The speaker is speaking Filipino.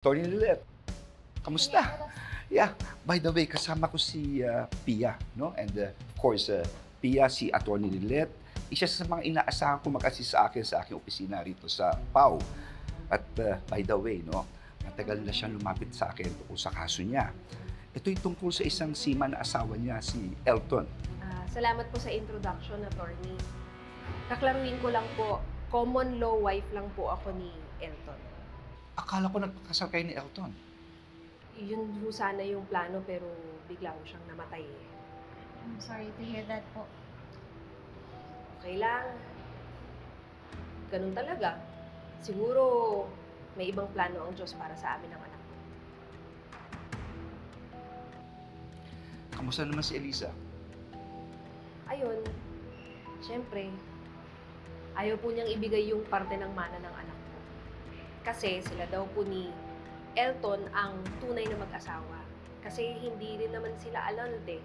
Tony Lilet, kamusta? Yeah, by the way, kasama ko si Pia, no? And of course, Pia, si Attorney Lilet, isa sa mga inaasahan ko mag-assist sa akin sa aking opisina rito sa PAW. At by the way, no, matagal na siyang lumapit sa akin tungkol sa kaso niya. Ito'y tungkol sa isang seaman na asawa niya, si Elton. Salamat po sa introduction, attorney. Kaklaruhin ko lang po, common law wife lang po ako ni Elton. Akala ko nagpakasal kayo ni Elton. Yun po sana yung plano pero bigla ko siyang namatay eh. I'm sorry to hear that po. Okay lang. Ganun talaga. Siguro may ibang plano ang Diyos para sa amin ng anak ko. Kamusta naman si Elisa? Ayun, syempre, ayaw po niyang ibigay yung parte ng mana ng anak ko. Kasi sila daw po ni Elton ang tunay na mag-asawa. Kasi hindi rin naman sila annulled eh.